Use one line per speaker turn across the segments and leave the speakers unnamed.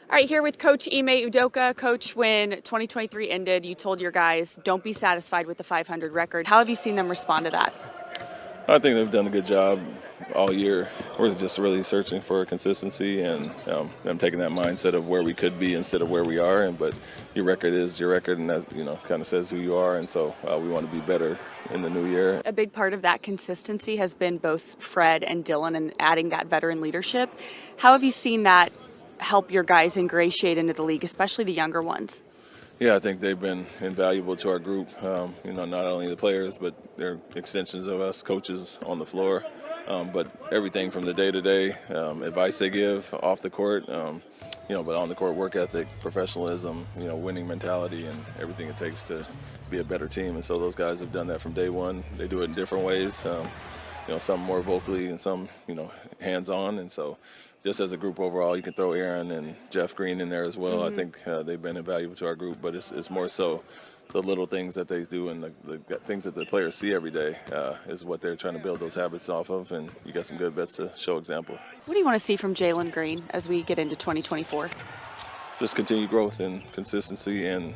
All right, here with Coach Ime Udoka. Coach, when 2023 ended, you told your guys, don't be satisfied with the 500 record. How have you seen them respond to that?
I think they've done a good job all year. We're just really searching for consistency and them taking that mindset of where we could be instead of where we are. But your record is your record, and that kind of says who you are. And so we want to be better in the new year.
A big part of that consistency has been both Fred and Dylan and adding that veteran leadership. How have you seen that help your guys ingratiate into the league, especially the younger ones?
Yeah, I think they've been invaluable to our group. Not only the players, but they're extensions of us coaches on the floor. But everything from the day-to-day advice they give off the court, but on the court, work ethic, professionalism, winning mentality, and everything it takes to be a better team. And so those guys have done that from day one. They do it in different ways. Some more vocally and some, hands-on. And so just as a group overall, you can throw Aaron and Jeff Green in there as well. I think they've been invaluable to our group, but it's more so the little things that they do and the things that the players see every day is what they're trying to build those habits off of, and you got some good vets to show example.
What do you want to see from Jalen Green as we get into 2024?
Just continued growth and consistency and,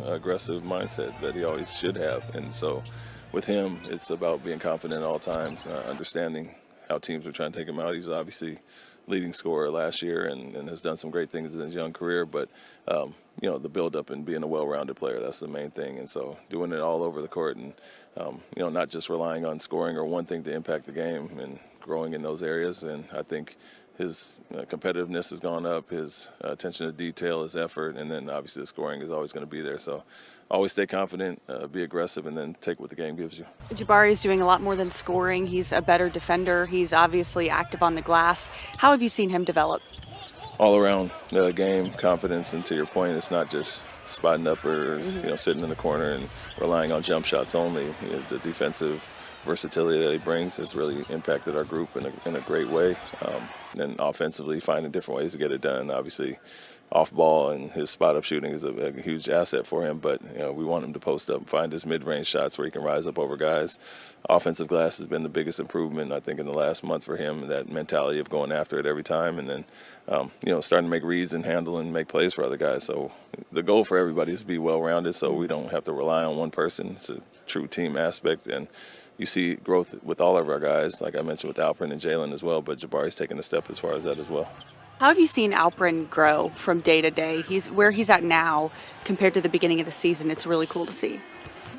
aggressive mindset that he always should have. And so with him, it's about being confident at all times, understanding how teams are trying to take him out. He's obviously leading scorer last year and has done some great things in his young career, but the build-up and being a well-rounded player, that's the main thing. And so doing it all over the court and, not just relying on scoring or one thing to impact the game and growing in those areas. And I think his competitiveness has gone up, his attention to detail, his effort, and then obviously the scoring is always going to be there. So always stay confident, be aggressive, and then take what the game gives you.
Jabari is doing a lot more than scoring. He's a better defender. He's obviously active on the glass. How have you seen him develop?
All around the game, confidence, and to your point, it's not just spotting up or sitting in the corner and relying on jump shots only. The defensive versatility that he brings has really impacted our group in a great way. And offensively, finding different ways to get it done. Obviously, off ball and his spot up shooting is a huge asset for him, but we want him to post up and find his mid-range shots where he can rise up over guys. Offensive glass has been the biggest improvement, I think, in the last month for him, that mentality of going after it every time, and then starting to make reads and handle and make plays for other guys. So the goal for everybody is to be well-rounded so we don't have to rely on one person. It's a true team aspect, and you see growth with all of our guys, like I mentioned with Alperen'in and Jalen as well, but Jabari's taken a step as far as that as well.
How have you seen Alperen'in grow from day to day? Where he's at now compared to the beginning of the season. It's really cool to see.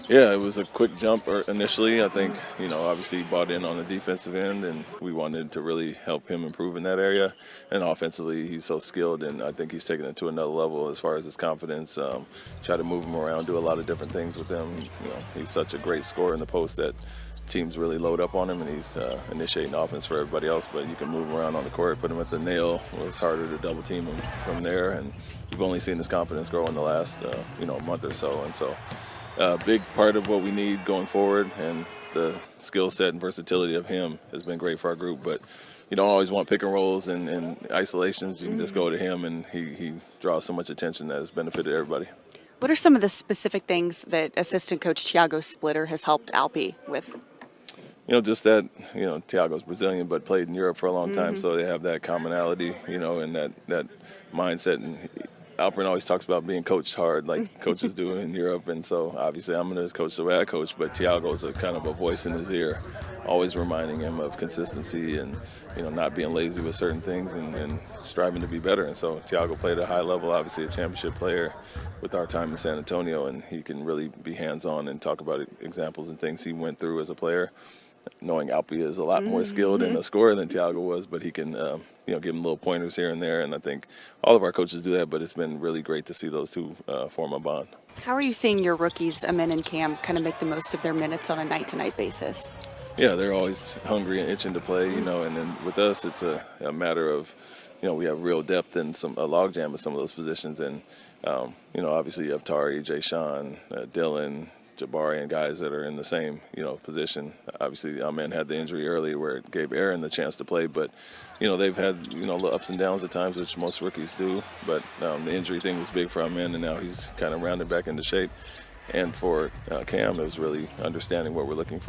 Yeah, it was a quick jump initially. I think, obviously he bought in on the defensive end, and we wanted to really help him improve in that area. And offensively, he's so skilled, and I think he's taken it to another level as far as his confidence. Try to move him around, do a lot of different things with him. He's such a great scorer in the post that teams really load up on him, and he's initiating offense for everybody else, but you can move him around on the court, put him at the nail. It's harder to double team him from there, and we've only seen his confidence grow in the last month or so. And so a big part of what we need going forward, and the skill set and versatility of him has been great for our group, but you don't always want pick and rolls and isolations. You can just go to him, and he draws so much attention that has benefited everybody.
What are some of the specific things that assistant coach Thiago Splitter has helped Alpe with?
Just that, Thiago's Brazilian but played in Europe for a long time, so they have that commonality, and that mindset. And Alperen'in always talks about being coached hard like coaches do in Europe, and so obviously I'm going to coach the way I coach, but Thiago's a kind of a voice in his ear, always reminding him of consistency and, not being lazy with certain things and striving to be better. And so Thiago played at a high level, obviously a championship player with our time in San Antonio, and he can really be hands-on and talk about examples and things he went through as a player. Knowing Alpe is a lot more skilled and a scorer than Thiago was, but he can, give him little pointers here and there. And I think all of our coaches do that, but it's been really great to see those two form a bond.
How are you seeing your rookies, Amin and Cam, kind of make the most of their minutes on a night-to-night basis?
Yeah, they're always hungry and itching to play, and then with us, it's a matter of, we have real depth and a logjam at some of those positions. And, obviously you have Tari, Jay Sean, Dylan, Jabari, and guys that are in the same, position. Obviously, Amin had the injury early where it gave Aaron the chance to play, but, they've had, little ups and downs at times, which most rookies do. But the injury thing was big for Amin, and now he's kind of rounded back into shape. And for Cam, it was really understanding what we're looking for.